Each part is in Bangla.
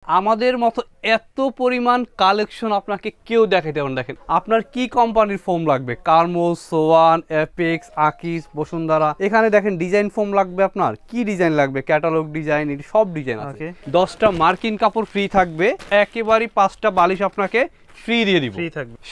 আমাদের মতো এত পরিমাণ কালেকশন আপনাকে কেউ দেখাতে পারেন। দেখেন আপনার কি কোম্পানির ফোম লাগবে, কার্মো, সোয়ান, অ্যাপেক্স, আকিস, বসুন্ধরা। এখানে দেখেন ডিজাইন ফোম লাগবে, আপনার কি ডিজাইন লাগবে, ক্যাটালগ ডিজাইন, সব ডিজাইন আছে। 10টা মার্কিন কাপড় ফ্রি থাকবে, একেবারে 5টা বালিশ আপনাকে ফ্রি দিয়ে দিব।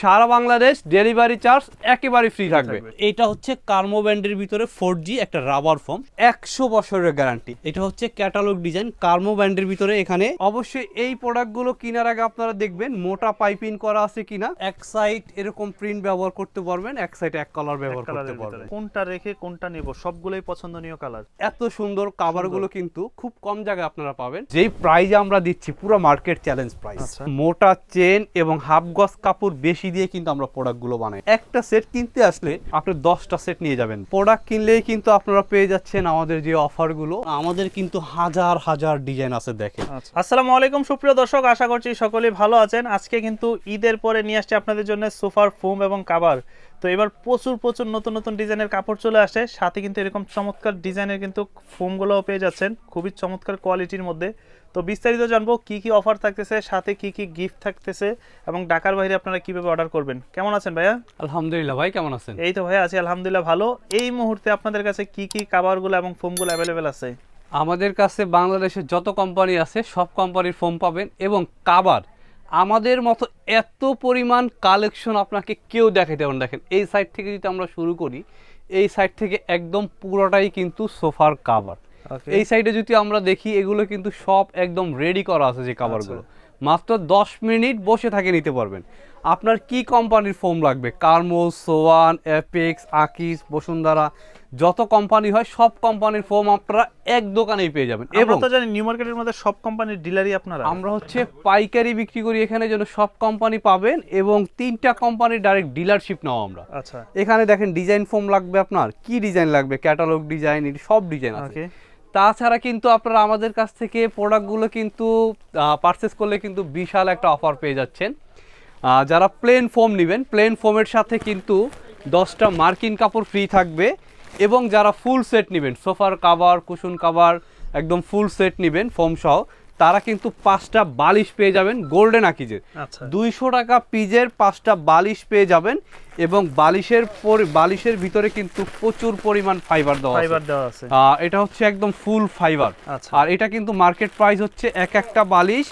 সারা বাংলাদেশ ডেলিভারি চার্জ একেবারে ফ্রি থাকবে। এটা হচ্ছে কার্মো ব্র্যান্ডের ভিতরে 4G একটা রাবার ফোম, 100 বছরের গ্যারান্টি। এটা হচ্ছে ক্যাটালগ ডিজাইন কার্মো ব্র্যান্ডের ভিতরে। এখানে অবশ্যই এই প্রোডাক্টগুলো কেনার আগে আপনারা দেখবেন মোটা পাইপিং করা আছে কিনা। এক সাইড এরকম প্রিন্ট ব্যবহার করতে পারবেন, এক সাইড এক কালার ব্যবহার করতে পারবেন। কোনটা রেখে কোনটা নেব, সবগুলোই পছন্দনীয় কালার। এত সুন্দর কাভারগুলো কিন্তু খুব কম জায়গায় আপনারা পাবেন। যেই প্রাইজে আমরা দিচ্ছি পুরো মার্কেট চ্যালেঞ্জ প্রাইস। মোটা চেন এবং হাফ গজ কাপড় বেশি দিয়ে কিন্তু আমরা প্রোডাক্টগুলো বানাই। একটা সেট কিনতে আসলে আপনি 10টা সেট নিয়ে যাবেন। প্রোডাক্ট কিনলেই কিন্তু আপনারা পেয়ে যাচ্ছেন আমাদের যে অফারগুলো। আমাদের কিন্তু হাজার হাজার ডিজাইন আছে, দেখেন। আসসালামু আলাইকুম সুপ্রিয় দর্শক, আশা করছি সকলেই ভালো আছেন। আজকে কিন্তু ঈদের পরে নিয়ে আসছে আপনাদের জন্য সোফার ফোম এবং কাভার। তো এবার প্রচুর নতুন নতুন ডিজাইনের কাপড় চলে আসে, সাথে কিন্তু এরকম চমৎকার ডিজাইনের কিন্তু ফোমগুলোও পেয়ে যাচ্ছেন, খুবই চমৎকার কোয়ালিটির মধ্যে। তো বিস্তারিত জানবো কি কি অফার থাকতেছে, সাথে কি কি গিফট থাকতেছে এবং ঢাকার বাইরে আপনারা কিভাবে অর্ডার করবেন। কেমন আছেন ভাইয়া? আলহামদুলিল্লাহ ভাই, কেমন আছেন? এই তো ভাইয়া আছি আলহামদুলিল্লাহ ভালো। এই মুহূর্তে আপনাদের কাছে কি কি কাভারগুলো এবং ফোমগুলো অ্যাভেলেবেল আছে? আমাদের কাছে বাংলাদেশের যত কোম্পানি আছে সব কোম্পানির ফোম পাবেন এবং কাভার আমাদের মতো এত পরিমাণ কালেকশন আপনাকে কেউ দেখাতে পারেন। দেখেন এই সাইড থেকে যদি আমরা শুরু করি, এই সাইড থেকে একদম পুরোটাই কিন্তু সোফার কাভার। এই সাইডে যদি আমরা দেখি, এগুলো কিন্তু সব একদম রেডি করা আছে। যে কাভারগুলো মাত্র 10 মিনিট বসে থাকে নিতে পারবেন। আপনার কি কোম্পানির ফোম লাগবে, কার্মো, সোয়ান, অ্যাপেক্স, আকিস, বসুন্ধরা, যত কোম্পানি হয় সব কোম্পানির ফোম আপনারা এক দোকানেই পেয়ে যাবেন। এবং তো জানি নিউ মার্কেটের মধ্যে সব কোম্পানির ডিলারই আপনারা। আমরা হচ্ছে পাইকারি বিক্রি করি এখানে, যেন সব কোম্পানি পাবেন এবং 3টা কোম্পানির ডাইরেক্ট ডিলারশিপ নাও আমরা। আচ্ছা, এখানে দেখেন ডিজাইন ফোম লাগবে, আপনার কি ডিজাইন লাগবে, ক্যাটালগ ডিজাইন, সব ডিজাইন আছে। তাছাড়া কিন্তু আপনারা আমাদের কাছ থেকে প্রোডাক্টগুলো কিন্তু পারচেস করলে কিন্তু বিশাল একটা অফার পেয়ে যাচ্ছেন। যারা প্লেন ফোম নেবেন, প্লেন ফোমের সাথে কিন্তু 10টা মার্কিন কাপড় ফ্রি থাকবে। এবং যারা ফুল সেট নেবেন, সোফার কাভার, কুশন কাভার, একদম ফুল সেট নেবেন ফোম সহ, তারা কিন্তু 5টা বালিশ পেয়ে যাবেন গোল্ডেন আকিজের। 200 টাকা পিজের 5টা বালিশ পেয়ে যাবেন। এবং বালিশের ভিতরে কিন্তু প্রচুর পরিমাণ ফাইবার দেওয়া আছে। এটা হচ্ছে একদম ফুল ফাইবার। আর এটা কিন্তু মার্কেট প্রাইস হচ্ছে একটা বালিশ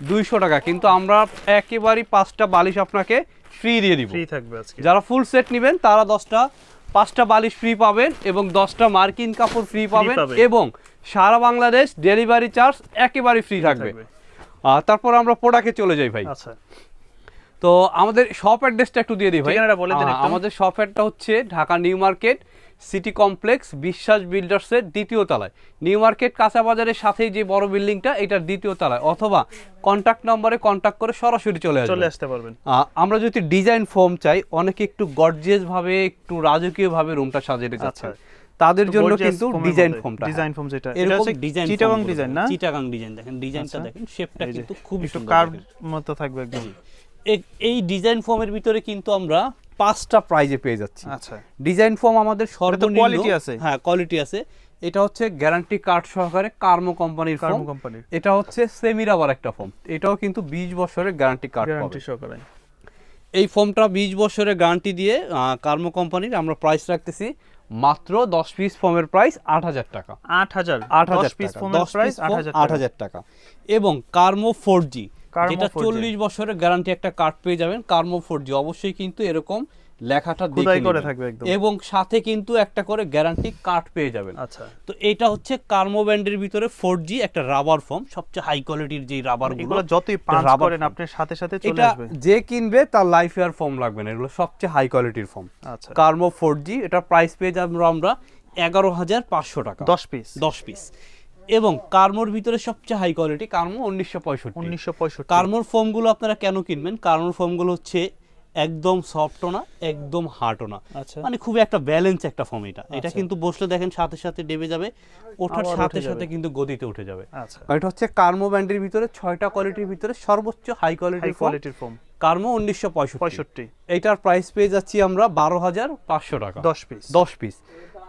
200 টাকা, কিন্তু আমরা একেবারে 5টা বালিশ আপনাকে ফ্রি দিয়ে দিব। যারা ফুল সেট নেবেন তারা 5টা বালিশ ফ্রি পাবেন এবং 10টা মার্কিন কাপড় ফ্রি পাবেন এবং সারা বাংলাদেশ ডেলিভারি চার্জ একেবারে ফ্রি থাকবে। তারপর আমরা প্রোডাক্টে চলে যাই ভাই। আচ্ছা, তো আমাদের শপ অ্যাড্রেসটা একটু দিয়ে দিই ভাই। আমাদের শপ অ্যাডটা হচ্ছে Dhaka new market city complex, বিশ্বাস বিল্ডার্সের 2য় তলায়। নিউ মার্কেট কাঁচা বাজারের সাথেই যে বড় বিল্ডিংটা, এটার 2য় তলায়, অথবা কন্ট্যাক্ট নম্বরে কন্ট্যাক্ট করে সরাসরি চলে আসতে পারবেন। আমরা যদি ডিজাইন ফোম চাই, অনেকে একটু গর্জিয়াস ভাবে, একটু রাজকীয় ভাবে রুমটা সাজাতে চাচ্ছেন, তাদের জন্য কিন্তু ডিজাইন ফোম যেটা এটা হচ্ছে চিটাগাং ডিজাইন না? চিটাগাং ডিজাইন, দেখেন ডিজাইনটা দেখেন, শেপটা কিন্তু খুব একটু কার্ভ মতো থাকবে একদম। এই ডিজাইন ফোমের ভিতরে কিন্তু আমরা 5টা প্রাইজে পেয়ে যাচ্ছি। আচ্ছা, ডিজাইন ফোম আমাদের সর্বনিম্ন কোয়ালিটি আছে। হ্যাঁ, কোয়ালিটি আছে। এটা হচ্ছে গ্যারান্টি কার্ড সহকারে কার্মো কোম্পানির ফোম। এটা হচ্ছে সেমি রাবার একটা ফোম, এটাও কিন্তু 20 বছরের গ্যারান্টি কার্ড সহকারে। এই ফোমটা 20 বছরের গ্যারান্টি দিয়ে কার্মো কোম্পানির আমরা প্রাইস রাখতেছি মাত্র 10 পিস ফোমের প্রাইস 8000 টাকা। 10 পিস ফোমের প্রাইস 8000 টাকা। এবং কার্মো 4G, যেটা 40 বছরের গ্যারান্টি একটা কার্ড পেয়ে যাবেন। কার্মো 4G অবশ্যই কিন্তু এরকম লেখাটা দেখে করে থাকবে একদম, এবং সাথে কিন্তু একটা করে গ্যারান্টি কার্ড পেয়ে যাবেন। আচ্ছা, তো এটা হচ্ছে কার্মো ব্র্যান্ডের ভিতরে 4G একটা রাবার ফোম, সবচেয়ে হাই কোয়ালিটির যে রাবারগুলো, যতই পাঞ্চ করেন আপনার সাথে সাথে চলে আসবে। যে কিনবে তার লাইফ ইয়ার ফোম লাগবে না, এগুলো সবচেয়ে হাই কোয়ালিটির ফোম। আচ্ছা, কার্মো 4G, এটা প্রাইস পেয়ে যাবো আমরা 11500 টাকা 10 পিস। এবং কার্মোর ভিতরে সবচেয়ে হাই কোয়ালিটি কার্মো 1965। কার্মোর ফোমগুলো আপনারা কেন কিনবেন? কার্মোর ফোমগুলো হচ্ছে একদম সফটও না, একদম হার্ডও না, মানে খুব একটা ব্যালেন্স একটা ফোম। এটা কিন্তু বসলে দেখেন সাথে সাথে ডেবে যাবে, ওঠার সাথে সাথে কিন্তু গদিতে উঠে যাবে। এটা হচ্ছে কার্মো ব্র্যান্ডের ভিতরে 6টা কোয়ালিটির ভিতরে সর্বোচ্চ হাই কোয়ালিটির ফোম, কার্মো 1965। এইটার প্রাইস পেয়ে যাচ্ছি আমরা 12500 টাকা 10 পিস।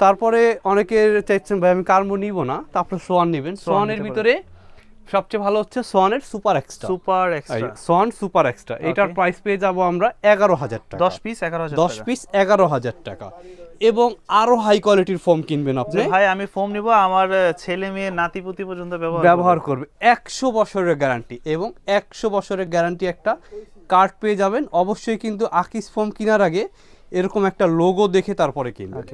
তারপরে অনেকের চাইছেন ভাই আমি কার্মো নিব না, তারপরে সোয়ান নেবেন। সোয়ানের ভিতরে সবচেয়ে ভালো হচ্ছে সোয়ানের super extra. Super extra Swan super extra, এটার প্রাইস পেয়ে যাব আমরা 11,000 টাকা। 10 পিস 11,000 10 পিস 11,000 টাকা। এবং আরো হাই কোয়ালিটির ফোম কিনবেন আপনি, ভাই আমি ফোম নিব, আমার ছেলে মেয়ে নাতিপুতি পর্যন্ত ব্যবহার করবে। 100 বছরের গ্যারান্টি এবং 100 বছরের গ্যারান্টি একটা কার্ড পেয়ে যাবেন। অবশ্যই কিন্তু আকিস ফোম কেনার আগে এরকম একটা লোগো দেখে তারপরে কিনবেন।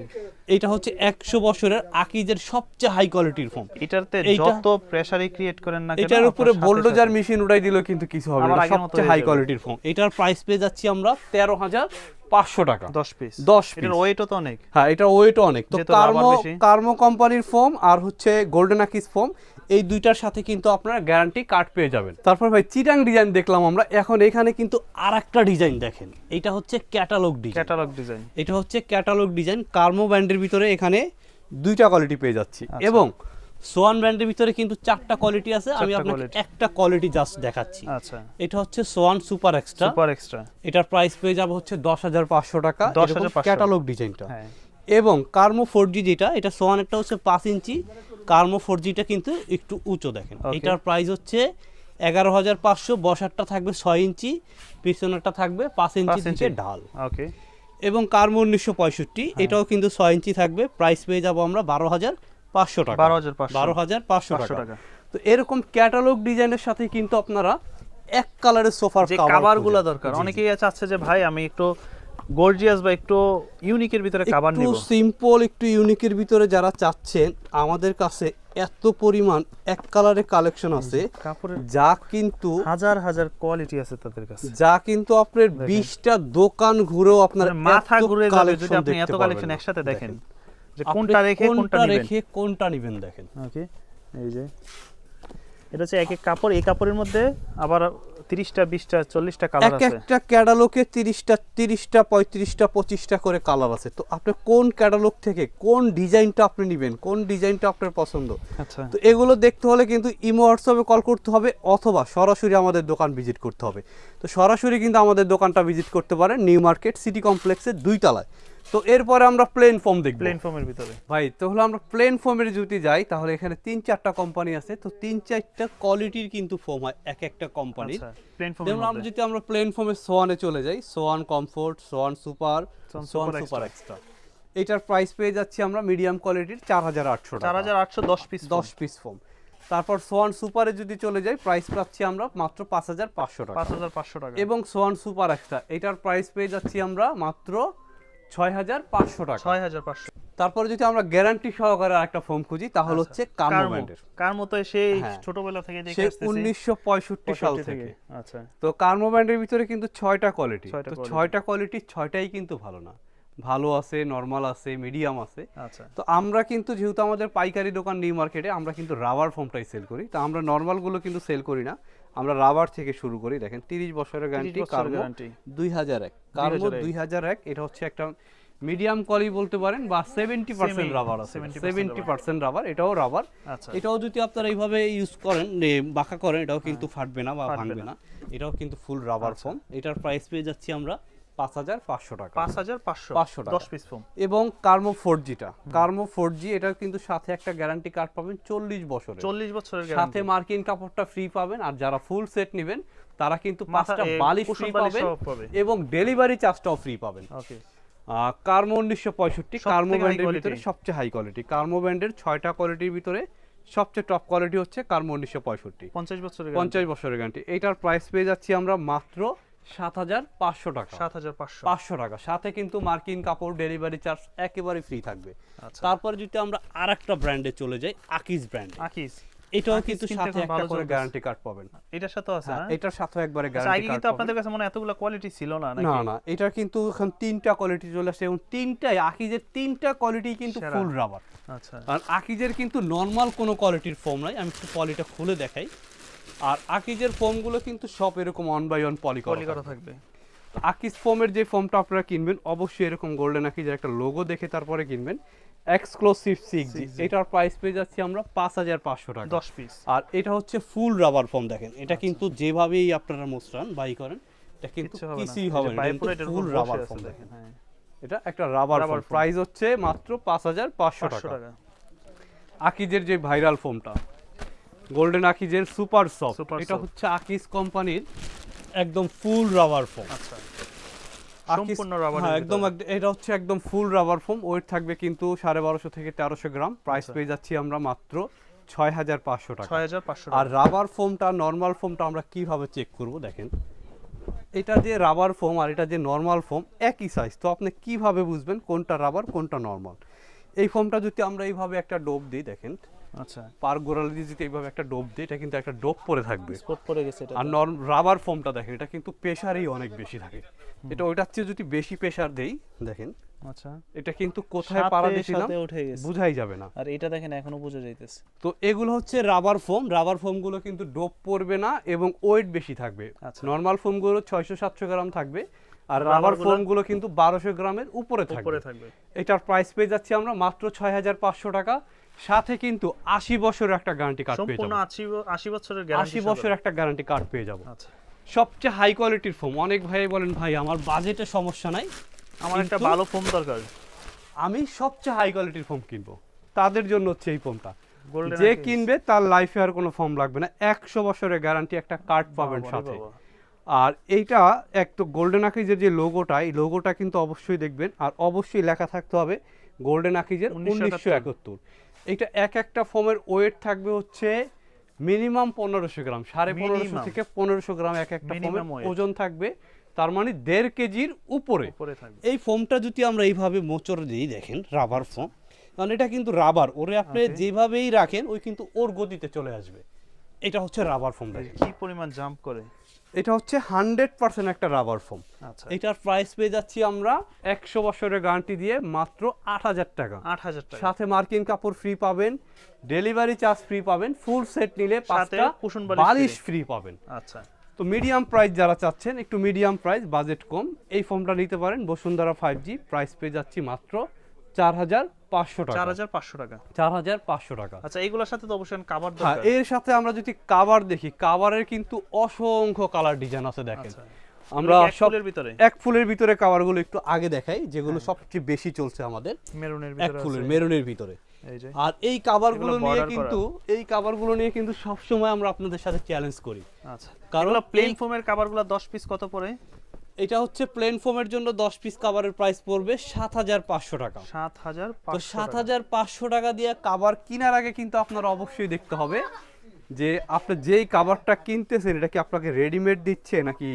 এটা হচ্ছে 100 বছরের আকিজের সবচেয়ে হাই কোয়ালিটির ফোম। এটাতে যত প্রেসারই ক্রিয়েট করেন না কেন, এটার উপরে বোল্ডোজার মেশিন উঠাই দিলেও কিন্তু কিছু হবে না, সবচেয়ে হাই কোয়ালিটির ফোম। এটার প্রাইস পেয়ে যাচ্ছি আমরা 13,500 টাকা 10 পিস। 10 পিস। এটার ওয়েটও তো অনেক। হ্যাঁ, এটা ওয়েটও অনেক। তো কার্মো কোম্পানির ফোম আর হচ্ছে গোল্ডেন আকিস ফোম, এই দুইটার সাথে কিন্তু আপনারা গ্যারান্টি কার্ড পেয়ে যাবেন। তারপর ভাই চিটাং ডিজাইন দেখলাম আমরা, এখন এখানে কিন্তু আরেকটা ডিজাইন দেখেন, এটা হচ্ছে ক্যাটালগ ডিজাইন। এটা হচ্ছে ক্যাটালগ ডিজাইন, কার্মো ব্র্যান্ডের ভিতরে এখানে দুইটা কোয়ালিটি পেয়ে যাচ্ছি। এবং সোয়ান ব্র্যান্ডের ভিতরে কিন্তু 4টা কোয়ালিটি আছে, আমি আপনাকে একটা কোয়ালিটি জাস্ট দেখাচ্ছি। আচ্ছা, এটা হচ্ছে সোয়ান সুপার এক্সট্রা। এটার প্রাইস পেয়ে যাব হচ্ছে 10,500 টাকা, 10,500 ক্যাটালগ ডিজাইনটা। এবং কার্মো 4G যেটা, এটা সোয়ান একটা হচ্ছে 5 ইঞ্চি, কার্মো 4Gটা কিন্তু একটু উঁচু দেখেন। এটার প্রাইস হচ্ছে 11,500। বসারটা থাকবে 6 ইঞ্চি, পিছনেরটা থাকবে 5 ইঞ্চি থেকে ঢাল। ওকে। এবং কার্মো 1965, এটাও কিন্তু 6 ইঞ্চি থাকবে। প্রাইস পেয়ে যাব আমরা 12,500 টাকা। 12,500 টাকা। তো এরকম ক্যাটালগ ডিজাইনের সাথে কিন্তু আপনারা এক কালারের সোফার কভারগুলো দরকার। অনেকেই চাচ্ছে যে ভাই আমি একটু গর্জিয়াস বা একটু ইউনিকের ভিতরে কভার নিব, একটু সিম্পল একটু ইউনিকের ভিতরে যারা চাচ্ছেন, আমাদের কাছে এত পরিমাণ এক কালারের কালেকশন আছে কাপড়ের, যা কিন্তু হাজার হাজার কোয়ালিটি আছে তাদের কাছে, যা কিন্তু আপনার 20টা দোকান ঘুরেও আপনার মাথা ঘুরে যাবে যদি আপনি এত কালেকশন একসাথে দেখেন, যে কোনটা রেখে কোনটা নেবেন দেখেন। ওকে, এই যে এটা হচ্ছে এক এক কাপড়, এই কাপড়ের মধ্যে আবার 30টা 20টা 40টা কালার আছে। একটা ক্যাটালগে 30টা 35টা 25টা করে কালার আছে। তো আপনি কোন ক্যাটালগ থেকে কোন ডিজাইনটা আপনি নেবেন, কোন ডিজাইনটা আপনার পছন্দ, আচ্ছা, তো এগুলো দেখতে হলে কিন্তু ইমো হোয়াটসঅ্যাপে কল করতে হবে অথবা সরাসরি আমাদের দোকান ভিজিট করতে হবে। তো সরাসরি কিন্তু আমাদের দোকানটা ভিজিট করতে পারেন নিউ মার্কেট সিটি কমপ্লেক্সের 2 তলায়। তো এরপরে আমরা প্লেন ফোম দেখব। প্লেন ফোমের ভিতরে ভাই তাহলে আমরা প্লেন ফোমের যদি যাই, তাহলে এখানে 3-4টা কোম্পানি আছে। তো 3-4টা কোয়ালিটির কিন্তু ফোম হয় এক একটা কোম্পানির। প্লেন ফোম, যেমন আমরা যদি আমরা প্লেন ফোমের সোয়ানে চলে যাই, Schwann comfort, Schwann super, Schwann super extra, এটার প্রাইস পেয়ে যাচ্ছি আমরা মিডিয়াম কোয়ালিটির 4,800 টাকা। 4,800 10 পিস ফোম। তারপর সোয়ান সুপারে যদি চলে যাই, প্রাইস পাচ্ছি আমরা মাত্র 5,500 টাকা। 5,500 টাকা। এবং সোয়ান সুপার এক্সট্রা, এটার প্রাইস পেয়ে যাচ্ছি আমরা মাত্র 6,500 টাকা। 6,500। তারপরে যদি আমরা গ্যারান্টি সহকারে আরেকটা ফোম খুঁজি, তাহলে হচ্ছে কার্মো ব্র্যান্ডের। কার্মো তো সেই ছোটবেলা থেকে দেখে আসতেছি, 1965 সাল থেকে। আচ্ছা, তো কার্মো ব্র্যান্ডের ভিতরে কিন্তু 6টা কোয়ালিটি। তো 6টা কোয়ালিটি 6টাই কিন্তু ভালো না, ভালো আছে, নরমাল আছে, মিডিয়াম আছে। আচ্ছা, তো আমরা কিন্তু যেহেতু আমাদের পাইকারি দোকান নিউ মার্কেটে, আমরা কিন্তু রাবার ফোমটাই সেল করি। তো আমরা নরমাল গুলো কিন্তু সেল করি না, আমরা রাবার থেকে শুরু করি। দেখেন 30 বছরের গ্যারান্টি, কার্মো 2001, কার্মো 2001। এটা হচ্ছে একটা মিডিয়াম কোয়ালিটি বলতে পারেন, বা 70% রাবার আছে, 70% রাবার। এটাও রাবার। এটাও যদি আপনারা এইভাবে ইউজ করেন, বাঁকা করেন, এটাও কিন্তু ফাটবে না বা ভাঙবে না। এটাও কিন্তু ফুল রাবার ফোম। এটার প্রাইস পেয়ে যাচ্ছি আমরা 5,500 টাকা। 5,500 টাকা 10 পিস ফোম। এবং কার্মো 4Gটা, কার্মো 4G, এটা কিন্তু সাথে একটা গ্যারান্টি কার্ড পাবেন 40 বছরের। 40 বছরের গ্যারান্টি, সাথে মার্কিন কাপড়টা ফ্রি পাবেন। আর যারা ফুল সেট নেবেন তারা কিন্তু 5টা বালিশ ফ্রি পাবেন এবং ডেলিভারি চার্জটাও ফ্রি পাবেন। ওকে। কার্মো 1965, কার্মো ব্র্যান্ডের ভিতরে সবচেয়ে হাই কোয়ালিটি। কার্মো ব্র্যান্ডের 6টা কোয়ালিটির ভিতরে সবচেয়ে টপ কোয়ালিটি হচ্ছে কার্মো 1965, 50 বছরের গ্যারান্টি। এটার প্রাইস পেয়ে যাচ্ছি আমরা মাত্র 7,500 টাকা। 7,500 টাকা, সাথে কিন্তু মার্কিন কাপড় ডেলিভারি চার্জ একেবারে ফ্রি থাকবে। তারপরে যদি আমরা আরেকটা ব্র্যান্ডে চলে যাই, আকিজ ব্র্যান্ড। এটাও কিন্তু সাথে একটা করে গ্যারান্টি কার্ড পাবেন। এটার সাথে আছে না? এটার সাথে একবারে গ্যারান্টি কার্ড। আগে কিন্তু আপনাদের কাছে মনে এতগুলো কোয়ালিটি ছিল না নাকি? না, এটা কিন্তু এখন 3টা কোয়ালিটি চলে আসছে, এবং 3টাই আকিজের 3টা কোয়ালিটি কিন্তু ফুল রাবার। আচ্ছা, আর আকিজের কিন্তু নরমাল কোনো কোয়ালিটির ফোম নাই। আমি একটু পলিটা খুলে দেখাই। আর আকিজের ফোমগুলো কিন্তু সব এরকম 1 বাই 1 পলি করা থাকবে। আকিজ ফোমের যে ফোমটা আপনারা কিনবেন, অবশ্যই এরকম গোল্ডেন আকিজের একটা লোগো দেখে তারপরে কিনবেন। এক্সক্লুসিভ 6G, এটার প্রাইস পেয়ে যাচ্ছি আমরা 5,500 টাকা 10 পিস। আর এটা হচ্ছে ফুল রাবার ফোম। দেখেন এটা কিন্তু যেভাবেই আপনারা মোস্টান বাই করেন, এটা কিন্তু কিছুই হবে না, এটা ফুল রাবার ফোম। দেখেন এটা একটা রাবার ফোম, প্রাইস হচ্ছে মাত্র 5,500 টাকা। আকিজের যে ভাইরাল ফোমটা, গোল্ডেন আকিজের সুপার সফট। Super এটা soft। হচ্ছে আকিজ কোম্পানির একদম ফুল রাবার ফোম। আচ্ছা সম্পূর্ণ রাবার। হ্যাঁ একদম এটা হচ্ছে একদম ফুল রাবার ফোম। ওয়েট থাকবে কিন্তু 1250 থেকে 1300 গ্রাম। প্রাইস আচ্ছা। পেয়ে যাচ্ছি আমরা মাত্র 6500 টাকা। 6500 আর টাকা। রাবার ফোমটা নরমাল ফোমটা আমরা কিভাবে চেক করব দেখেন, এটা যে রাবার ফোম আর এটা যে নরমাল ফোম একই সাইজ, তো আপনি কিভাবে বুঝবেন কোনটা রাবার কোনটা নরমাল? এই ফোমটা যদি আমরা এইভাবে একটা ডোপ দিই দেখেন, আচ্ছা পার গোড়ালি দিয়ে যদি এইভাবে একটা ডোপ দিই, এটা কিন্তু একটা ডোপ পরে থাকবে। স্পট পড়ে গেছে এটা। আর রাবার ফোমটা দেখেন, এটা কিন্তু প্রেসারই অনেক বেশি থাকে। এটা ওইটার চেয়ে যদি বেশি প্রেসার দেই দেখেন, আচ্ছা এটা কিন্তু কোথায় পাড়া দিয়েছিলাম সাথে উঠে গেছে, বুঝাই যাবে না। আর এটা দেখেন এখনো বোঝা যাইতেছে। তো এগুলো হচ্ছে রাবার ফোম। রাবার ফোমগুলো কিন্তু ডোপ পড়বে না এবং ওয়েট বেশি থাকবে। আচ্ছা। নরমাল ফোমগুলো 600-700 গ্রাম থাকবে, আর রাবার রাবারগুলো? ফোমগুলো কিন্তু 1200 গ্রামের উপরে উপরে থাকবে। থাকবে। এটার প্রাইস পেয়ে যাচ্ছি আমরা মাত্র 6500 টাকা। সাথে কিন্তু 80 বছরের একটা গ্যারান্টি কার্ড পেয়ে সম্পূর্ণ যাবো। 80 বছরের গ্যারান্টি। 80 বছরের একটা গ্যারান্টি কার্ড পেয়ে যাবো। আচ্ছা সবচেয়ে হাই কোয়ালিটির ফোম। অনেক ভাই বলেন ভাই আমার বাজেটে সমস্যা নাই, আমার একটা কিন্তু ভালো ফোম দরকার। আমি সবচেয়ে হাই কোয়ালিটির ফোম কিনবো, তাদের জন্য হচ্ছে এই ফোমটা। গোল্ডেন যে কিনবে তার লাইফে আর কোনো ফর্ম লাগবে না, 100 বছরের গ্যারান্টি একটা কার্ড পাবেন সাথে। আর এইটা এক তো গোল্ডেন আকিজের যে লোগোটা, এই লোগোটা কিন্তু অবশ্যই দেখবেন, আর অবশ্যই লেখা থাকতে হবে গোল্ডেন আকিজের 1971। এইটা একটা ফর্মের ওয়েট থাকবে হচ্ছে মিনিমাম 1500 গ্রাম, 1550 থেকে 1500 গ্রাম একটা ফর্মের ওজন থাকবে। তার মানে 1.5 কেজির উপরে থাকবে। এই ফোমটা যদি আমরা এইভাবে মোচড় দিই দেখেন, রাবার ফোম, কারণ এটা কিন্তু রাবার, ওরে আপনি যেভাবেই রাখেন ওই কিন্তু ওর গতিতে চলে আসবে। এটা হচ্ছে রাবার ফোম। দেখেন কি পরিমাণ জাম্প করে। এটা হচ্ছে 100% একটা রাবার ফোম। আচ্ছা এটার প্রাইস পেয়ে যাচ্ছি আমরা 100 বছরের গ্যারান্টি দিয়ে মাত্র 8000 টাকা। 8000 টাকা। সাথে মার্কিন কাপড় ফ্রি পাবেন, ডেলিভারি চার্জ ফ্রি পাবেন, ফুল সেট নিলে সাথে 5টা কুশন বালিশ ফ্রি পাবেন। আচ্ছা তো মিডিয়াম প্রাইস যারা চাচ্ছেন, একটু মিডিয়াম প্রাইস, বাজেট কম, এই ফোমটা নিতে পারেন। বসুন্ধরা 5G প্রাইস পেয়ে যাচ্ছি মাত্র 4500 টাকা। 4500 টাকা। 4500 টাকা। আচ্ছা এইগুলোর সাথে তো অবশ্যই কভার হ্যাঁ, দরকার। এর সাথে আমরা যদি কাভার দেখি, কাভারের কিন্তু অসংখ্য কালার ডিজাইন আছে দেখেন। আচ্ছা আমরা এক সব ফুলের ভিতরে, এক ফুলের ভিতরে কাভারগুলো একটু আগে দেখাই, যেগুলো সবচেয়ে বেশি চলছে আমাদের। মেরুনের এক ভিতরে ফুলের আছে। মেরুনের ভিতরে। এই যে আর এই কাভারগুলো এগুলো নিয়ে border কিন্তু সব সময় আমরা আপনাদের সাথে চ্যালেঞ্জ করি। আচ্ছা কারণ কারণ প্লেন এই- ফোমের কভারগুলো 10 পিস কত পড়ে? এটা হচ্ছে প্লেন ফোমের জন্য 10 পিস কাভারের প্রাইস পড়বে 7500 টাকা। 7500 তো 7500 টাকা দিয়ে কাভার কেনার আগে কিন্তু আপনারা অবশ্যই দেখতে হবে যে আপনি যেই কাভারটা কিনতেছেন এটা কি আপনাকে রেডিমেড দিচ্ছে নাকি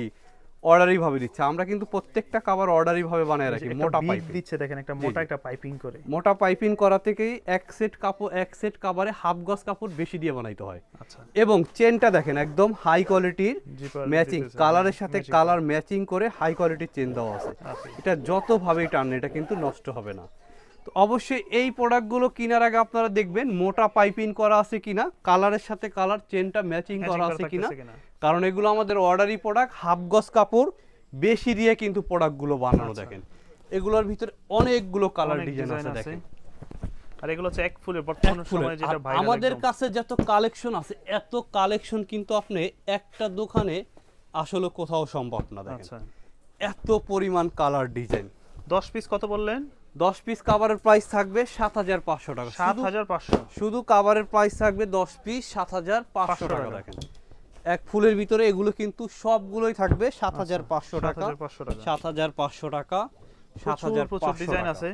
অর্ডারি ভাবে দিচ্ছে। আমরা কিন্তু প্রত্যেকটা কাভার অর্ডারি ভাবে বানায় রাখি, মোটা পাইপ দিচ্ছে দেখেন, একটা মোটা একটা পাইপিং করে। মোটা পাইপিং করা থেকেই এক সেট কাভারে হাফ গজ কাপড় বেশি দিয়ে বানাইতে হয়। আচ্ছা এবং চেনটা দেখেন একদম হাই কোয়ালিটির জিপার ম্যাচিং, দিতেছে, কালারের সাথে matching কালার ম্যাচিং করে হাই কোয়ালিটির চেন দেওয়া আছে। আচ্ছা। এটা যতভাবেই টানেন এটা কিন্তু নষ্ট হবে না। তো অবশ্যই এই প্রোডাক্টগুলো কেনার আগে আপনারা দেখবেন মোটা পাইপিং করা আছে কিনা, কালারের সাথে কালার চেনটা ম্যাচিং করা আছে কিনা, কারণ এগুলো আমাদের অর্ডারি প্রোডাক্ট, হাফ গজ কাপড় বেশি দিয়ে কিন্তু প্রোডাক্টগুলো বানানো। দেখেন এগুলোর ভিতরে অনেকগুলো কালার ডিজাইন আছে দেখেন। আর এগুলো হচ্ছে এক ফুলের বর্তমান সময়ে যেটা ভাইরাল। আমাদের কাছে যত কালেকশন আছে, এত কালেকশন কিন্তু আপনি একটা দোকানে আসলে কোথাও সম্ভব না। দেখেন আচ্ছা এত পরিমাণ কালার ডিজাইন। 10 পিস কত বললেন? 10 পিস কাভারের প্রাইস থাকবে 7500 টাকা। 7500 শুধু কাভারের প্রাইস থাকবে 10 পিস 7500 টাকা। দেখেন এক ফুলের ভিতরে এগুলো কিন্তু সবগুলোই থাকবে 7500 টাকা। 7500 টাকা। 7500 ডিজাইন আছে।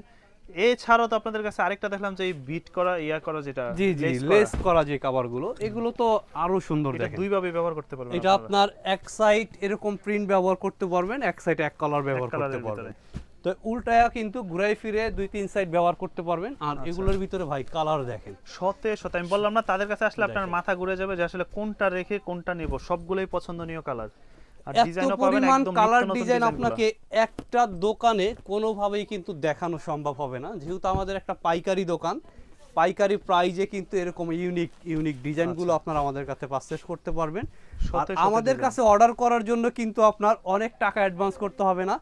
এছাড়াও তো আপনাদের কাছে আরেকটা দেখলাম যে এই বিট করা করা যেটা জি জি লেস করা যে কভারগুলো, এগুলো তো আরো সুন্দর। এটা দেখেন দুই ভাবে ব্যবহার করতে পারবেন। এটা আপনার এক সাইড এরকম প্রিন্ট ব্যবহার করতে পারবেন, এক সাইড এক কালার ব্যবহার করতে পারবেন। তো উল্টায়া কিন্তু ঘুরাই ফিরে 2-3 সাইড ব্যবহার করতে পারবেন। আর এগুলোর ভিতরে ভাই কালার দেখেন শতে আমি বললাম না, তাদের কাছে আসলে আপনার মাথা ঘুরে যাবে যে আসলে কোনটা রেখে কোনটা নেব। সবগুলোই পছন্দনীয় কালার, আর ডিজাইনও পাবেন একদম কালার ডিজাইন। আপনাকে একটা দোকানে কোনোভাবেই কিন্তু দেখানো সম্ভব হবে না, যেহেতু আমাদের একটা পাইকারি দোকান। পাইকারি প্রাইজে কিন্তু এরকম ইউনিক ডিজাইনগুলো আপনারা আমাদের কাছে পারচেজ করতে পারবেন। আর আমাদের কাছে অর্ডার করার জন্য কিন্তু আপনার অনেক টাকা অ্যাডভান্স করতে হবে না,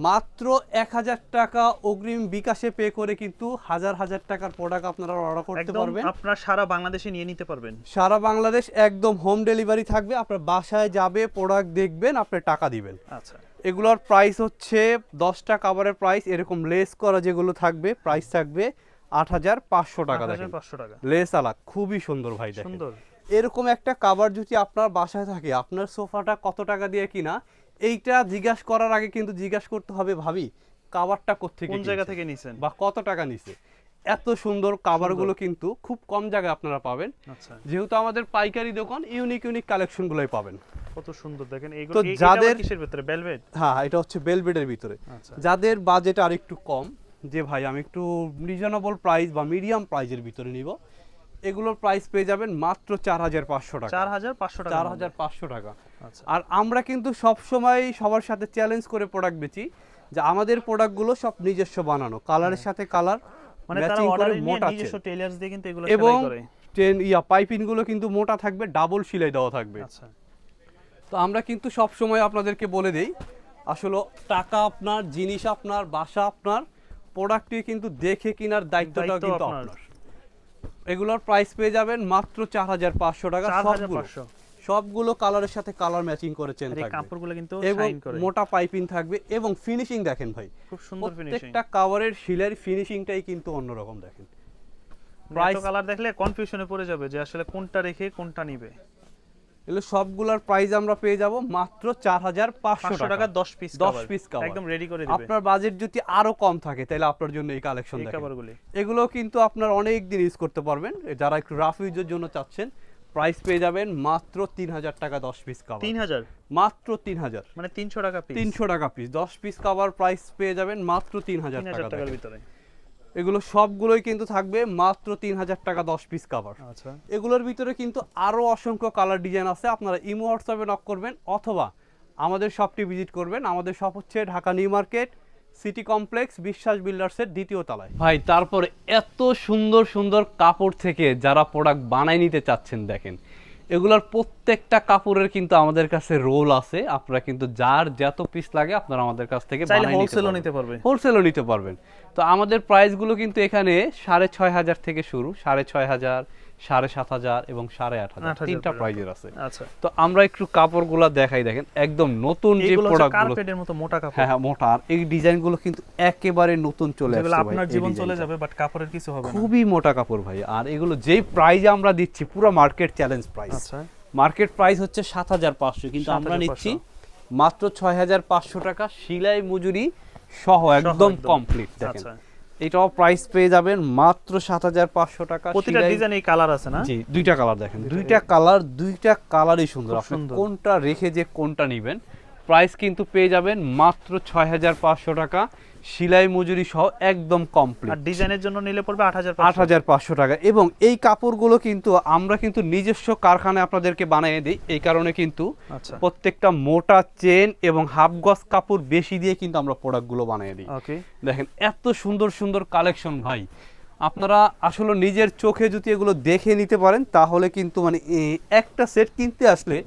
মাত্র 1000 টাকা অগ্রিম বিকাশে পে করে কিন্তু হাজার হাজার টাকার প্রোডাক্ট আপনারা অর্ডার করতে পারবেন। আপনারা সারা বাংলাদেশে নিয়ে নিতে পারবেন। সারা বাংলাদেশ একদম হোম ডেলিভারি থাকবে, আপনার বাসায় যাবে, প্রোডাক্ট দেখবেন, আপনি টাকা দিবেন। আচ্ছা এগুলোর প্রাইস হচ্ছে 10টা কাভারের প্রাইস, এরকম লেস করা যেগুলো থাকবে প্রাইস থাকবে 8500 টাকা। দেখেন 8500 টাকা লেস আলা খুবই সুন্দর ভাই, দেখেন সুন্দর। এরকম একটা কাভার যদি আপনার বাসায় থাকে, আপনার সোফাটা কত টাকা দিয়ে কিনা এইটা জিজ্ঞাসা করার আগে কিন্তু জিজ্ঞাসা করতে হবে ভাবি কাভারটা কোত্থেকে কোন জায়গা থেকে নিছেন বা কত টাকা নিছে। এত সুন্দর কাভারগুলো কিন্তু খুব কম জায়গায় আপনারা পাবেন। আচ্ছা, যেহেতু আমাদের পাইকারি দোকান, ইউনিক কালেকশনগুলোই পাবেন। কত সুন্দর দেখেন এইগুলো। তো যাদের কিসের ভিতরে ভেলভেট? হ্যাঁ, এটা হচ্ছে বেলভেটের ভিতরে। আচ্ছা, যাদের বাজেট আর একটু কম, যে ভাই আমি একটু রিজনেবল প্রাইস বা মিডিয়াম প্রাইজের ভিতরে নিব, এগুলোর প্রাইস পেয়ে যাবেন মাত্র 4500 টাকা। 4500 টাকা। 4500 টাকা। আচ্ছা, আর আমরা কিন্তু সব সময় সবার সাথে চ্যালেঞ্জ করে প্রোডাক্ট বেচি যে আমাদের প্রোডাক্টগুলো সব নিজস্ব বানানো, কালারের সাথে কালার মানে তারা ম্যাচিং করে অর্ডার নিয়ে মোটা নিজস্ব টেইলার্স দিয়ে কিন্তু এগুলো এবং সেলাই করে। পাইপিং গুলো কিন্তু মোটা থাকবে, ডাবল সেলাই দেওয়া থাকবে। আচ্ছা, তো আমরা কিন্তু সব সময় আপনাদেরকে বলে দেই আসলে টাকা আপনার, জিনিস আপনার, বাসা আপনার, প্রোডাক্টটি কিন্তু দেখে কেনার দায়িত্বটা কিন্তু আপনার। এগুলোর প্রাইস পেয়ে যাবেন মাত্র 4500 টাকা। 4500। সবগুলো কালারের সাথে কালার ম্যাচিং করে চেন আর এই থাকবে, কাপড়গুলো কিন্তু এবং শাইন করে। মোটা পাইপিং থাকবে এবং ফিনিশিং দেখেন ভাই, খুব সুন্দর ফিনিশিং। প্রত্যেকটা কাভারের শিলের ফিনিশিংটাই কিন্তু অন্যরকম দেখেন। প্রাইস কালার দেখলে কনফিউশনে পড়ে যাবে যে আসলে কোনটা রেখে কোনটা নিবে। এগুলো সবগুলোর প্রাইস আমরা পেয়ে যাব মাত্র 4500 টাকা। 10 পিস 10 পিস কভার একদম রেডি করে দিবে। আপনার বাজেট যদি আরো কম থাকে তাহলে আপনার জন্য এই কালেকশন এই দেখেন। কভারগুলি এগুলো কিন্তু আপনার অনেক দিন ইউজ করতে পারবেন। যারা একটু রাফ ইউজের জন্য চাচ্ছেন, প্রাইস পেয়ে যাবেন মাত্র 3000 টাকা 10 পিস কভার। 3000 মাত্র 3000, মানে 300 টাকা পিস। 300 টাকা পিস 10 পিস কভার প্রাইস পেয়ে যাবেন মাত্র 3000 টাকার টাকা। ভিতরে এগুলো সবগুলোই কিন্তু থাকবে মাত্র 3000 টাকা 10 পিস কভার। আচ্ছা, এগুলোর ভিতরে কিন্তু আরো অসংখ্য কালার ডিজাইন আছে। আপনারা ইমো হোয়াটসঅ্যাপে নক করবেন অথবা আমাদের শপটি ভিজিট করবেন। আমাদের শপ হচ্ছে Dhaka new market city complex, বিশ্বাস বিল্ডার্সের 2য় তলায়। ভাই তারপরে এত সুন্দর সুন্দর কাপড় থেকে যারা প্রোডাক্ট বানাই নিতে চাচ্ছেন, দেখেন এগুলোর প্রত্যেকটা কাপড়ের কিন্তু আমাদের কাছে রোল আছে। আপনারা কিন্তু যার যত পিস লাগে আপনারা আমাদের কাছ থেকে বানাই নিতে পারবেন, হোলসেলও নিতে পারবেন। তো আমাদের প্রাইসগুলো কিন্তু এখানে 6500 থেকে শুরু, 6500, 7500 এবং 8500, তিনটা প্রাইজের আছে। আচ্ছা, তো আমরা একটু কাপড়গুলো দেখাই, দেখেন একদম নতুন যে প্রোডাক্টগুলো, কার্পেটের মতো মোটা কাপড়। হ্যাঁ মোটা, আর এই ডিজাইনগুলো কিন্তু একেবারে নতুন চলে আসছে ভাই। আপনার জীবন চলে যাবে বাট কাপড়ের কিছু হবে না, খুবই মোটা কাপড় ভাই। আর এগুলো যেই প্রাইজে আমরা দিচ্ছি পুরো মার্কেট চ্যালেঞ্জ প্রাইস। আচ্ছা, মার্কেট প্রাইস হচ্ছে 7500, কিন্তু আমরা নিচ্ছি মাত্র 6500 টাকা, সেলাই মজুরি সহ একদম কমপ্লিট। দেখেন এটাও প্রাইস পেয়ে যাবেন মাত্র 7500 টাকা। প্রতিটা ডিজাইনে কালার আছে না? জি, দুইটা কালার দেখেন, দুইটা কালারই সুন্দর। আপনি কোনটা রেখে যে কোনটা নেবেন, প্রাইস কিন্তু পেয়ে যাবেন মাত্র 6500 টাকা, সেলাই মজুরি সহ একদম কমপ্লিট। আর ডিজাইনের জন্য নিলে পড়বে 8500 টাকা। এবং এই কাপড়গুলো কিন্তু আমরা কিন্তু নিজস্ব কারখানায় আপনাদেরকে বানিয়ে দিই। এই কারণে কিন্তু প্রত্যেকটা মোটা চেন এবং হাফ গজ কাপড় বেশি দিয়ে কিন্তু আমরা প্রোডাক্টগুলো বানিয়ে দিই। দেখেন এত সুন্দর সুন্দর কালেকশন ভাই, আপনারা আসলে নিজের চোখে যদি এগুলো দেখে নিতে পারেন তাহলে কিন্তু মানে একটা সেট কিনতে আসলে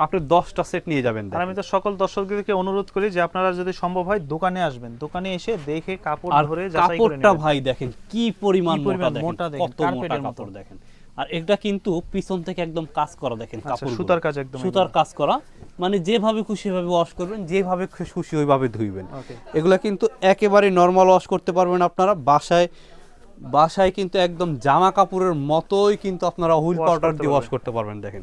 আপনি 10টা সেট নিয়ে যাবেন। আর আমি তো সকল দর্শকদেরকে অনুরোধ করি যে আপনারা যদি সম্ভব হয় দোকানে আসবেন, দোকানে এসে দেখে কাপড় ধরে যাচাই করে নেবেন। কাপড়টা ভাই দেখেন কি পরিমাণ মোটা, কত মোটা কাপড় দেখেন। আর এটা কিন্তু পিছন থেকে একদম কাজ করা, দেখেন কাপড় সুতার কাজ, একদম সুতার কাজ করা, মানে যেভাবে খুশি ভাবে ওয়াশ করবেন, যেভাবে খুশি ওইভাবে ধুইবেন। এগুলা কিন্তু একেবারে নরমাল ওয়াশ করতে পারবেন আপনারা বাসায় কিন্তু একদম জামা কাপড়ের মতোই কিন্তু আপনারা হুইল পাউডার দিয়ে ওয়াশ করতে পারবেন। দেখেন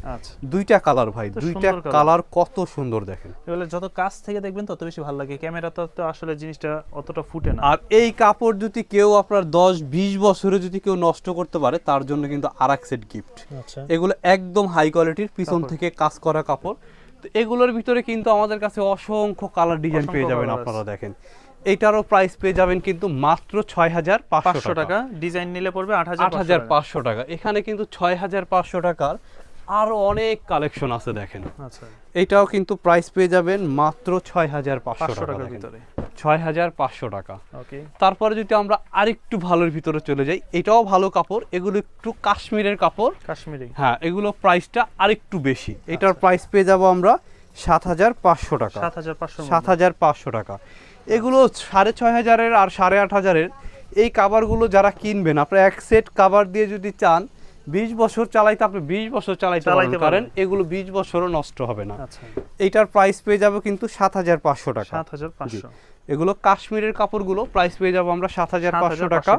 দুইটা কালার ভাই, দুইটা কালার কত সুন্দর দেখেন। এগুলো যত কাছ থেকে দেখবেন তত বেশি ভালো লাগে, ক্যামেরাতে তো আসলে জিনিসটা অতটা ফুটে না। আর এই কাপড় যদি কেউ আপনার 10-20 বছরে যদি কেউ নষ্ট করতে পারে তার জন্য কিন্তু আরেক সেট গিফট। এগুলো একদম হাই কোয়ালিটির পিছন থেকে কাজ করা কাপড়। তো এগুলোর ভিতরে কিন্তু আমাদের কাছে অসংখ্য কালার ডিজাইন পেয়ে যাবেন আপনারা। দেখেন এটারও প্রাইস পেয়ে যাবেন কিন্তু মাত্র 6500 টাকা। ডিজাইন নিলে পড়বে 8500 টাকা। এখানে কিন্তু 6500 টাকার আরো অনেক কালেকশন আছে দেখেন। আচ্ছা, এটাও কিন্তু প্রাইস পেয়ে যাবেন মাত্র 6500 টাকার ভিতরে, 6500 টাকা। তারপরে যদি আমরা আরেকটু ভালোর ভিতরে চলে যাই, এটাও ভালো কাপড়, এগুলো একটু কাশ্মীরের কাপড়, কাশ্মীরি। হ্যাঁ, এগুলো প্রাইসটা আরেকটু বেশি। এটার প্রাইস পেয়ে যাব আমরা 7500 টাকা। 7500 টাকা। এগুলো 6500 আর 8500 এই কাভারগুলো যারা কিনবেন, আপনারা এক সেট কাভার দিয়ে যদি চান 20 বছর চালাইতে, আপনি 20 বছর চালাইতে পারেন, এগুলো 20 বছরও নষ্ট হবে না। এইটার প্রাইস পেয়ে যাবে কিন্তু 7500 টাকা। 7500। এগুলো কাশ্মীরের কাপড়গুলো প্রাইস পেয়ে যাবো আমরা 7500 টাকা।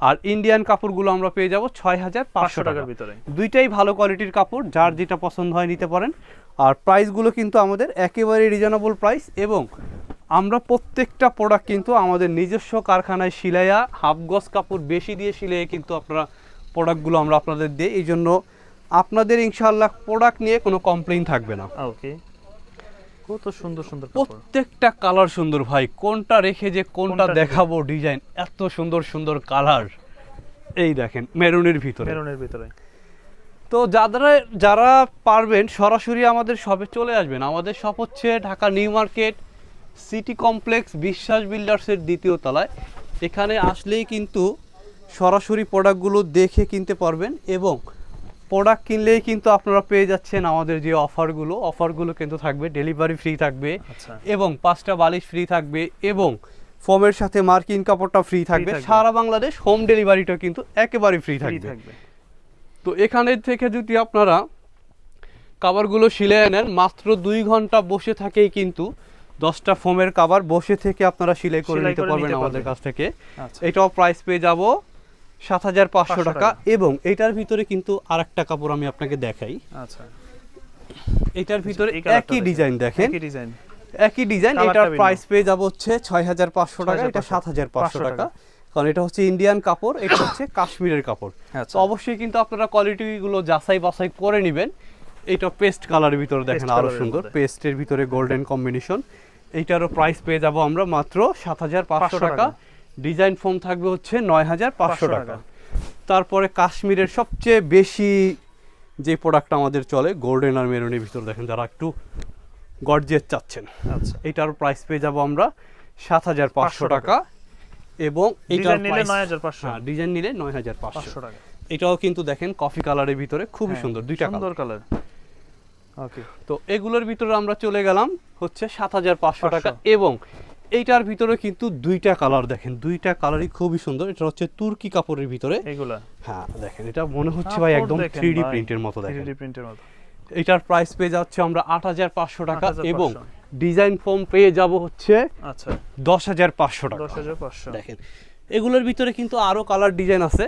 আর ইন্ডিয়ান কাপড়গুলো আমরা পেয়ে যাব 6500 টাকার ভিতরে। দুইটাই ভালো কোয়ালিটির কাপড়, যার যেটা পছন্দ হয় নিতে পারেন। আর প্রাইসগুলো কিন্তু আমাদের একেবারে রিজনেবল প্রাইস, এবং আমরা প্রত্যেকটা প্রোডাক্ট কিন্তু আমাদের নিজস্ব কারখানায় সিলাইয়া হাফ গজ কাপড় বেশি দিয়ে সিলাইয়ে কিন্তু আপনারা প্রোডাক্টগুলো আমরা আপনাদের দিই। এই জন্য আপনাদের ইনশাআল্লাহ প্রোডাক্ট নিয়ে কোনো কমপ্লেইন থাকবে না। ওকে, কত সুন্দর সুন্দর কাপড়, প্রত্যেকটা কালার সুন্দর ভাই, কোনটা রেখে যে কোনটা দেখাবো ডিজাইন, এত সুন্দর সুন্দর কালার। এই দেখেন মেরুনের ভিতরে, মেরুনের ভিতরে। তো যারা পারবেন সরাসরি আমাদের শপে চলে আসবেন। আমাদের শপ হচ্ছে Dhaka new market city complex বিশ্বাস বিল্ডার্সের দ্বিতীয় তলায়। এখানে আসলেই কিন্তু সরাসরি প্রোডাক্টগুলো দেখে কিনতে পারবেন, এবং প্রোডাক্ট কিনলেই কিন্তু আপনারা পেয়ে যাচ্ছেন আমাদের যে অফারগুলো কিন্তু থাকবে। ডেলিভারি ফ্রি থাকবে, এবং 5টা বালিশ ফ্রি থাকবে, এবং ফোমের সাথে মার্কিন কাপড়টা ফ্রি থাকবে। সারা বাংলাদেশ হোম ডেলিভারিটা কিন্তু একেবারে ফ্রি থাকবে। তো এখানে থেকে যদি আপনারা কাভারগুলো সিলাই নেন, মাত্র 2 ঘন্টা বসে থাকেই কিন্তু 10টা ফোমের কাভার বসে থেকে আপনারা সেলাই করে নিতে পারবেন আমাদের কাছ থেকে। এটাও প্রাইস পেয়ে যাব 7500 টাকা। এবং এটার ভিতরে কিন্তু আরেকটা কাপড় আমি আপনাকে দেখাই। আচ্ছা, এটার ভিতরে একই ডিজাইন, দেখেন একই ডিজাইন। এটার কালারটা প্রাইস পেয়ে যাব হচ্ছে 6500 টাকা, এটা 7500 টাকা। কারণ এটা হচ্ছে ইন্ডিয়ান কাপড়, এটা হচ্ছে কাশ্মীরের কাপড়। তো অবশ্যই কিন্তু আপনারা কোয়ালিটিগুলো যাচাই বাছাই করে নেবেন। এটা পেস্ট কালারের ভিতরে দেখেন আরো সুন্দর, পেস্টের ভিতরে গোল্ডেন কম্বিনেশন। এইটারও প্রাইস পেয়ে যাব আমরা মাত্র 7500 টাকা। ডিজাইন ফোম থাকবে হচ্ছে 9500 টাকা। তারপরে কাশ্মীরের সবচেয়ে বেশি যে প্রোডাক্টটা আমাদের চলে গোল্ডেন আর মেরুনের ভিতরে, দেখেন যারা একটু গর্জিয়াস চাচ্ছেন, আচ্ছা, এটার প্রাইস পেয়ে যাব আমরা 7500 টাকা। এবং এটার প্রাইস 9500, হ্যাঁ ডিজাইন নিলে 9500 টাকা। এটাও কিন্তু দেখেন কফি কালারের ভিতরে খুবই সুন্দর, দুইটা সুন্দর কালার। ওকে, তো এগুলোর ভিতরে আমরা চলে গেলাম হচ্ছে 7500 টাকা। এবং এইটার ভিতরে কিন্তু দুইটা কালার, দেখেন দুইটা কালারই খুবই সুন্দর। এটা হচ্ছে তুর্কি কাপড়ের ভিতরে এগুলা, হ্যাঁ দেখেন এটা মনে হচ্ছে ভাই একদম 3D প্রিন্টের মতো, দেখেন 3D প্রিন্টের মতো। এটার প্রাইস পেয়ে যাচ্ছে আমরা 8500 টাকা। এবং ডিজাইন ফর্ম পেয়ে যাব হচ্ছে আচ্ছা 10500 টাকা। 10500। দেখেন এগুলোর ভিতরে কিন্তু আরো কালার ডিজাইন আছে,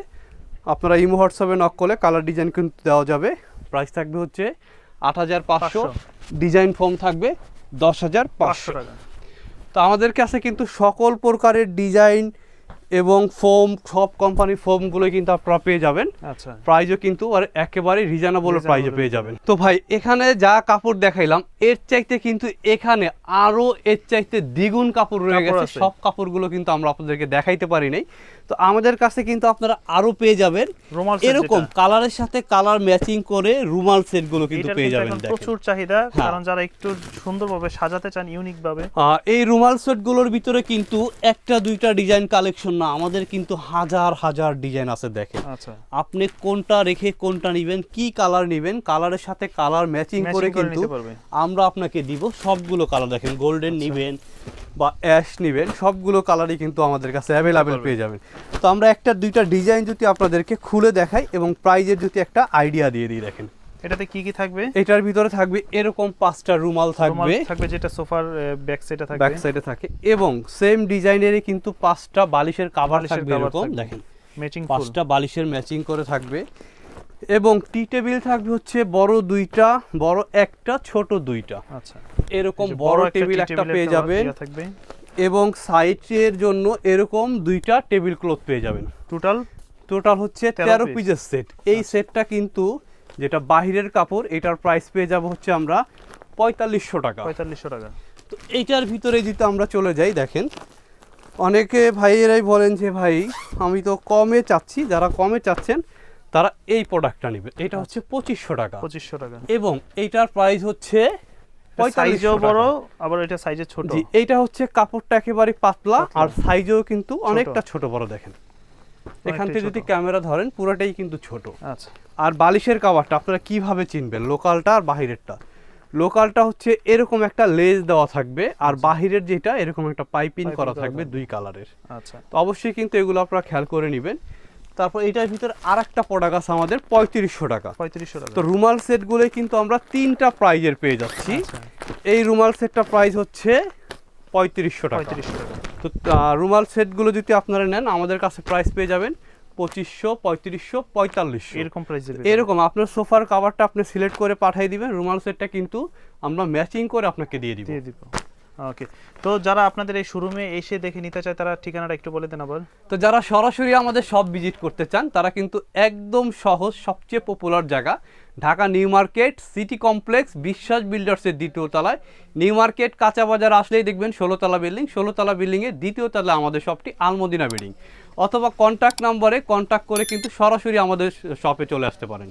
আপনারা ইমো হোয়াটসঅ্যাপে নক করলে কালার ডিজাইন কিন্তু দেওয়া যাবে। প্রাইস থাকবে হচ্ছে 8500, ডিজাইন ফর্ম থাকবে 10500 টাকা। তো আমাদের কাছে কিন্তু সকল প্রকারের ডিজাইন এবং ফোম, সব কোম্পানির ফোমগুলো কিন্তু আপনারা পেয়ে যাবেন। আচ্ছা, প্রাইসও কিন্তু আর একেবারে রিজনেবল প্রাইসে পেয়ে যাবেন। তো ভাই এখানে যা কাপড় দেখাইলাম, এর চাইতে কিন্তু এখানে আরো এর চাইতে দ্বিগুণ কাপড় রয়ে গেছে। সব কাপড়গুলো কিন্তু আমরা আপনাদেরকে দেখাইতে পারি নাই। তো আমাদের কাছে কিন্তু আপনারা আরো পেয়ে যাবেন এরকম কালারের সাথে কালার ম্যাচিং করে রুমাল সেটগুলো কিন্তু পেয়ে যাবেন। প্রচুর চাহিদা, কারণ যারা একটু সুন্দরভাবে সাজাতে চান ইউনিক ভাবে, এই রুমাল সেটগুলোর ভিতরে কিন্তু একটা দুইটা ডিজাইন কালেকশন না, আমাদের কিন্তু হাজার হাজার ডিজাইন আছে। দেখেন আপনি কোনটা রেখে কোনটা নেবেন, কি কালার নেবেন, কালারের সাথে কালার ম্যাচিং করে কিন্তু আমরা আপনাকে দিব সবগুলো কালার। দেখেন গোল্ডেন নেবেন বা অ্যাশ নেবেন, সবগুলো কালারই কিন্তু আমাদের কাছে অ্যাভেলেবেল পেয়ে যাবেন। তো আমরা একটা দুইটা ডিজাইন যদি আপনাদেরকে খুলে দেখাই এবং প্রাইজের যদি একটা আইডিয়া দিয়ে দিই। দেখেন এটাতে কি কি থাকবে? এটার ভিতরে থাকবে এরকম 5টা রুমাল থাকবে, যেটা সোফার ব্যাক সাইডে থাকবে, ব্যাক সাইডে থাকে। এবং সেম ডিজাইনেরই কিন্তু 5টা বালিশের কভার থাকবে এরকম, দেখেন ম্যাচিং 5টা বালিশের ম্যাচিং করে থাকবে। এবং টি টেবিল থাকবে হচ্ছে বড় 2টা, বড় একটা, ছোট 2টা। আচ্ছা, এরকম বড় টেবিল একটা পেয়ে যাবেন। এবং সাইডের জন্য এরকম 2টা টেবিল ক্লথ পেয়ে যাবেন। টোটাল হচ্ছে 13 পিসের সেট। এই সেটটা কিন্তু যেটা বাহিরের কাপড়, এটার প্রাইস পেয়ে যাব হচ্ছে আমরা 4500 টাকা। 4500 টাকা। তো এইটার ভিতরে যদি আমরা চলে যাই, দেখেন অনেকে ভাইয়েরাই বলেন যে ভাই আমি তো কমে চাচ্ছি, যারা কমে চাচ্ছেন তারা এই প্রোডাক্টটা নেবে। এটা হচ্ছে 2500 টাকা। 2500 টাকা। এবং এইটার প্রাইস হচ্ছে সাইজও বড়, আবার এটা সাইজে ছোট। জি, এইটা হচ্ছে কাপড়টা একেবারে পাতলা, আর সাইজও কিন্তু অনেকটা ছোট বড়। দেখেন এখান থেকে যদি ক্যামেরা ধরেন পুরোটাই কিন্তু ছোট। আচ্ছা, আর বালিশের কভারটা আপনারা কিভাবে চিনবেন লোকালটা আর বাহিরেরটা? লোকালটা হচ্ছে এরকম একটা লেজ দেওয়া থাকবে, আর বাহিরের যেটা এরকম একটা পাইপিং করা থাকবে 2 কালারের। আচ্ছা, তো অবশ্যই কিন্তু এগুলো আপনারা খেয়াল করে নেবেন। তারপর এটার ভিতরে আরেকটা প্রোডাক্ট আছে আমাদের 3500 টাকা। 3500 টাকা। তো রুমাল সেটগুলোই কিন্তু আমরা 3টা প্রাইজের পেয়ে যাচ্ছি। এই রুমাল সেটটা প্রাইস হচ্ছে 3500 টাকা। তো রুমাল সেটগুলো যদি আপনারা নেন আমাদের কাছে প্রাইস পেয়ে যাবেন 2500, 3500, 4500 এরকম প্রাইসে এরকম আপনার সোফার কাভারটা আপনি সিলেক্ট করে পাঠিয়ে দিবেন, রুমাল সেটটা কিন্তু আমরা ম্যাচিং করে আপনাকে দিয়ে দিব। ওকে, তো যারা আপনাদের এই শোরুমে এসে দেখে নিতে চায় তারা ঠিকানাটা একটু বলে দেন আবার। তো যারা সরাসরি আমাদের শপ ভিজিট করতে চান তারা কিন্তু একদম সহজ, সবচেয়ে পপুলার জায়গা Dhaka new market city complex বিশ্বাস বিল্ডার্সের দ্বিতীয় তলায়। নিউ মার্কেট কাঁচা বাজার আসলেই দেখবেন 16তলা বিল্ডিং, 16তলা বিল্ডিংয়ের দ্বিতীয় তলায় আমাদের শপটি আলমদিনা বিল্ডিং, অথবা কন্ট্যাক্ট নাম্বারে কন্ট্যাক্ট করে কিন্তু সরাসরি আমাদের শপে চলে আসতে পারেন।